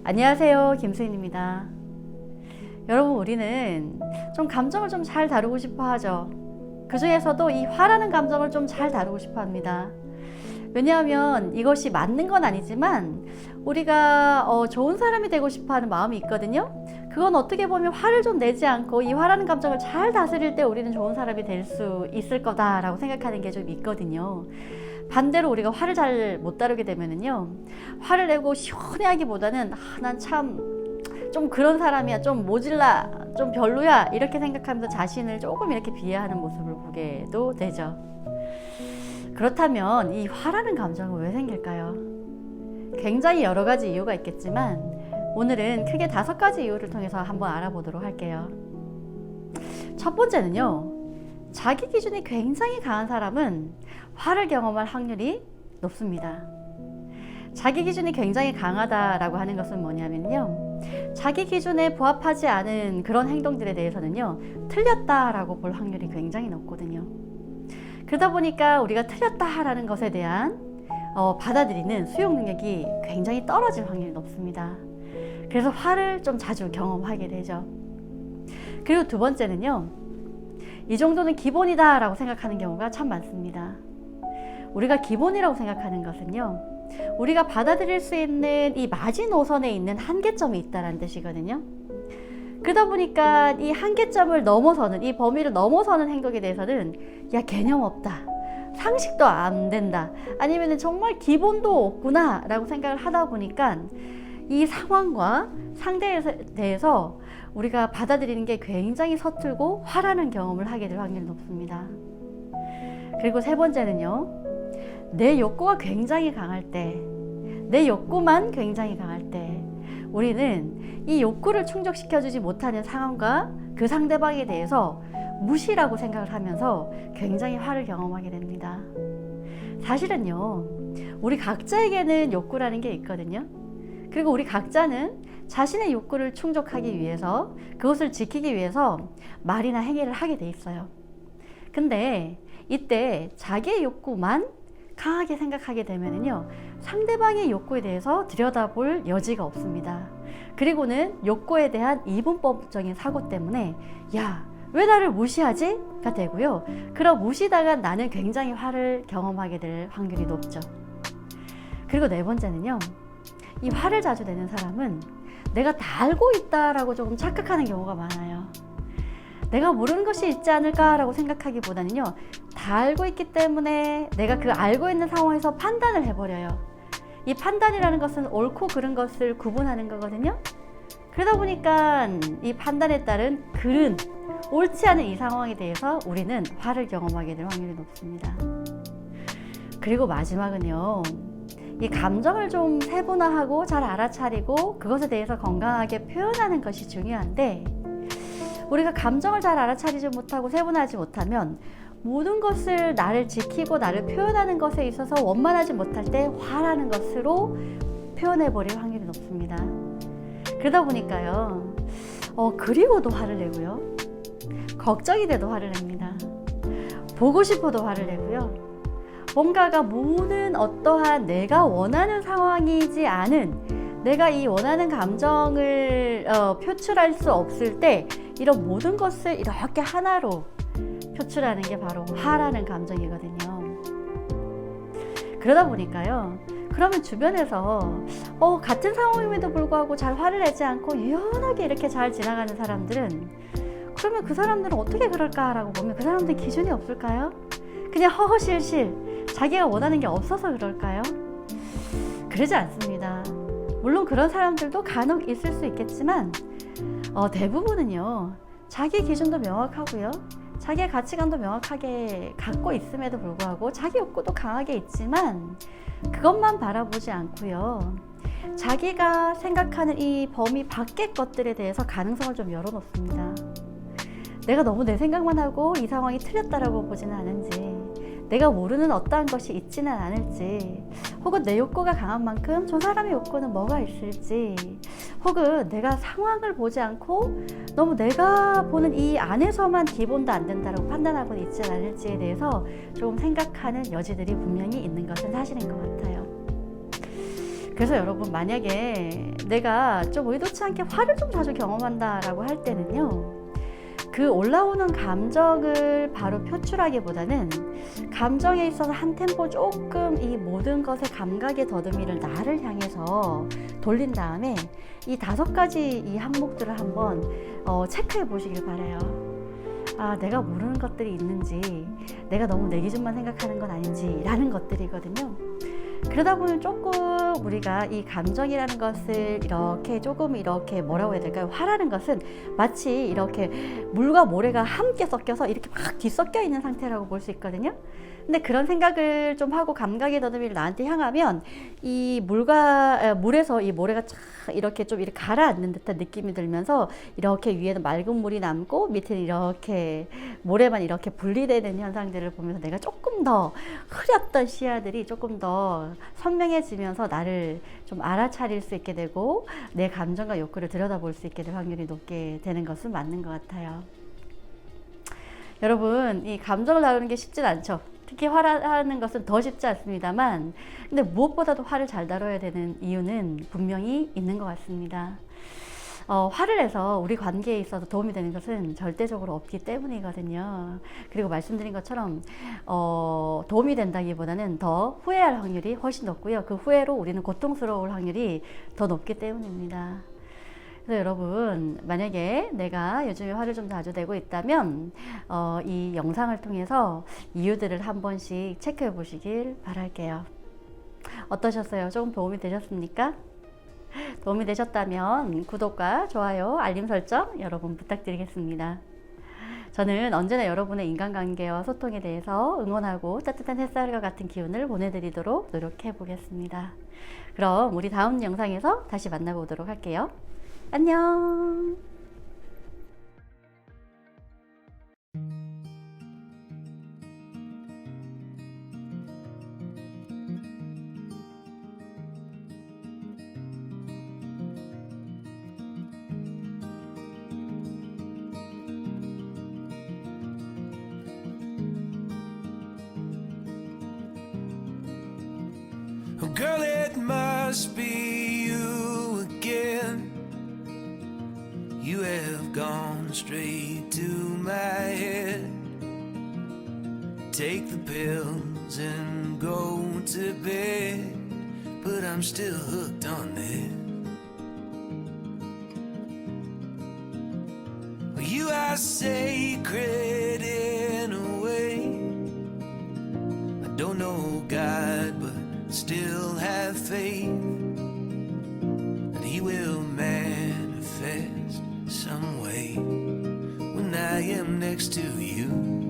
안녕하세요, 김수인입니다. 여러분, 우리는 좀 감정을 좀 잘 다루고 싶어 하죠. 그 중에서도 이 화라는 감정을 좀 잘 다루고 싶어 합니다. 왜냐하면 이것이 맞는 건 아니지만 우리가 좋은 사람이 되고 싶어 하는 마음이 있거든요. 그건 어떻게 보면 화를 좀 내지 않고 이 화라는 감정을 잘 다스릴 때 우리는 좋은 사람이 될 수 있을 거다라고 생각하는 게 좀 있거든요. 반대로 우리가 화를 잘 못 다루게 되면은요, 화를 내고 시원해하기보다는 난 참 좀 그런 사람이야, 좀 모질라, 좀 별로야, 이렇게 생각하면서 자신을 조금 이렇게 비하하는 모습을 보게도 되죠. 그렇다면 이 화라는 감정은 왜 생길까요? 굉장히 여러 가지 이유가 있겠지만 오늘은 크게 5가지 이유를 통해서 한번 알아보도록 할게요. 첫 번째는요, 자기 기준이 굉장히 강한 사람은 화를 경험할 확률이 높습니다. 자기 기준이 굉장히 강하다라고 하는 것은 뭐냐면요, 자기 기준에 부합하지 않은 그런 행동들에 대해서는요, 틀렸다라고 볼 확률이 굉장히 높거든요. 그러다 보니까 우리가 틀렸다라는 것에 대한 받아들이는 수용 능력이 굉장히 떨어질 확률이 높습니다. 그래서 화를 좀 자주 경험하게 되죠. 그리고 두 번째는요, 이 정도는 기본이다 라고 생각하는 경우가 참 많습니다. 우리가 기본이라고 생각하는 것은요, 우리가 받아들일 수 있는 이 마지노선에 있는 한계점이 있다는 뜻이거든요. 그러다 보니까 이 한계점을 넘어서는, 이 범위를 넘어서는 행동에 대해서는 야, 개념 없다, 상식도 안 된다, 아니면 정말 기본도 없구나 라고 생각을 하다 보니까 이 상황과 상대에 대해서 우리가 받아들이는 게 굉장히 서툴고 화라는 경험을 하게 될 확률이 높습니다. 그리고 세 번째는요, 내 욕구가 굉장히 강할 때, 내 욕구만 굉장히 강할 때 우리는 이 욕구를 충족시켜주지 못하는 상황과 그 상대방에 대해서 무시라고 생각을 하면서 굉장히 화를 경험하게 됩니다. 사실은요, 우리 각자에게는 욕구라는 게 있거든요. 그리고 우리 각자는 자신의 욕구를 충족하기 위해서, 그것을 지키기 위해서 말이나 행위를 하게 돼 있어요. 근데 이때 자기의 욕구만 강하게 생각하게 되면은요, 상대방의 욕구에 대해서 들여다볼 여지가 없습니다. 그리고는 욕구에 대한 이분법적인 사고 때문에 야, 왜 나를 무시하지? 가 되고요. 그럼 무시다가 나는 굉장히 화를 경험하게 될 확률이 높죠. 그리고 네 번째는요, 이 화를 자주 내는 사람은 내가 다 알고 있다라고 조금 착각하는 경우가 많아요. 내가 모르는 것이 있지 않을까라고 생각하기보다는요, 다 알고 있기 때문에 내가 그 알고 있는 상황에서 판단을 해버려요. 이 판단이라는 것은 옳고 그른 것을 구분하는 거거든요. 그러다 보니까 이 판단에 따른 그른, 옳지 않은 이 상황에 대해서 우리는 화를 경험하게 될 확률이 높습니다. 그리고 마지막은요, 이 감정을 좀 세분화하고 잘 알아차리고 그것에 대해서 건강하게 표현하는 것이 중요한데, 우리가 감정을 잘 알아차리지 못하고 세분화하지 못하면 모든 것을 나를 지키고 나를 표현하는 것에 있어서 원만하지 못할 때 화라는 것으로 표현해버릴 확률이 높습니다. 그러다 보니까요, 그리워도 화를 내고요, 걱정이 돼도 화를 냅니다. 보고 싶어도 화를 내고요, 뭔가가 모든 어떠한 내가 원하는 상황이지 않은, 내가 이 원하는 감정을 표출할 수 없을 때 이런 모든 것을 이렇게 하나로 표출하는 게 바로 화라는 감정이거든요. 그러다 보니까요, 그러면 주변에서 같은 상황임에도 불구하고 잘 화를 내지 않고 유연하게 이렇게 잘 지나가는 사람들은, 그러면 그 사람들은 어떻게 그럴까라고 보면 그 사람들은 기준이 없을까요? 그냥 허허실실 자기가 원하는 게 없어서 그럴까요? 그러지 않습니다. 물론 그런 사람들도 간혹 있을 수 있겠지만 대부분은요, 자기 기준도 명확하고요, 자기의 가치관도 명확하게 갖고 있음에도 불구하고 자기 욕구도 강하게 있지만 그것만 바라보지 않고요, 자기가 생각하는 이 범위 밖의 것들에 대해서 가능성을 좀 열어놓습니다. 내가 너무 내 생각만 하고 이 상황이 틀렸다라고 보지는 않은지, 내가 모르는 어떠한 것이 있지는 않을지, 혹은 내 욕구가 강한 만큼 저 사람의 욕구는 뭐가 있을지, 혹은 내가 상황을 보지 않고 너무 내가 보는 이 안에서만 기본도 안 된다고 판단하고 있지 않을지에 대해서 조금 생각하는 여지들이 분명히 있는 것은 사실인 것 같아요. 그래서 여러분, 만약에 내가 좀 의도치 않게 화를 좀 자주 경험한다라고 할 때는요, 그 올라오는 감정을 바로 표출하기보다는 감정에 있어서 한 템포 조금 이 모든 것의 감각의 더듬이를 나를 향해서 돌린 다음에 이 5가지 이 항목들을 한번 체크해 보시길 바라요. 아, 내가 모르는 것들이 있는지, 내가 너무 내 기준만 생각하는 건 아닌지 라는 것들이거든요. 그러다 보면 조금 우리가 이 감정이라는 것을 이렇게 조금 이렇게 뭐라고 해야 될까요? 화라는 것은 마치 이렇게 물과 모래가 함께 섞여서 이렇게 막 뒤섞여 있는 상태라고 볼 수 있거든요. 근데 그런 생각을 좀 하고 감각의 더듬이를 나한테 향하면 이 물에서 이 모래가 쫙 이렇게 좀 이렇게 가라앉는 듯한 느낌이 들면서 이렇게 위에는 맑은 물이 남고 밑에는 이렇게 모래만 이렇게 분리되는 현상들을 보면서 내가 조금 더 흐렸던 시야들이 조금 더 선명해지면서 나를 좀 알아차릴 수 있게 되고 내 감정과 욕구를 들여다볼 수 있게 될 확률이 높게 되는 것은 맞는 것 같아요. 여러분, 이 감정을 다루는 게 쉽진 않죠. 특히 화라는 것은 더 쉽지 않습니다만, 근데 무엇보다도 화를 잘 다뤄야 되는 이유는 분명히 있는 것 같습니다. 화를 내서 우리 관계에 있어서 도움이 되는 것은 절대적으로 없기 때문이거든요. 그리고 말씀드린 것처럼 도움이 된다기보다는 더 후회할 확률이 훨씬 높고요. 그 후회로 우리는 고통스러울 확률이 더 높기 때문입니다. 그래서 여러분, 만약에 내가 요즘에 화를 좀 자주 내고 있다면 이 영상을 통해서 이유들을 한 번씩 체크해 보시길 바랄게요. 어떠셨어요? 조금 도움이 되셨습니까? 도움이 되셨다면 구독과 좋아요, 알림 설정 여러분 부탁드리겠습니다. 저는 언제나 여러분의 인간관계와 소통에 대해서 응원하고 따뜻한 햇살과 같은 기운을 보내드리도록 노력해 보겠습니다. 그럼 우리 다음 영상에서 다시 만나보도록 할게요. 안녕. Oh, girl, it must be you again. You have gone straight to my head. Take the pills and go to bed, but I'm still hooked on this. Well, you are sacred in a way. I don't know God, but still have faith that He will manifest some way when I am next to you.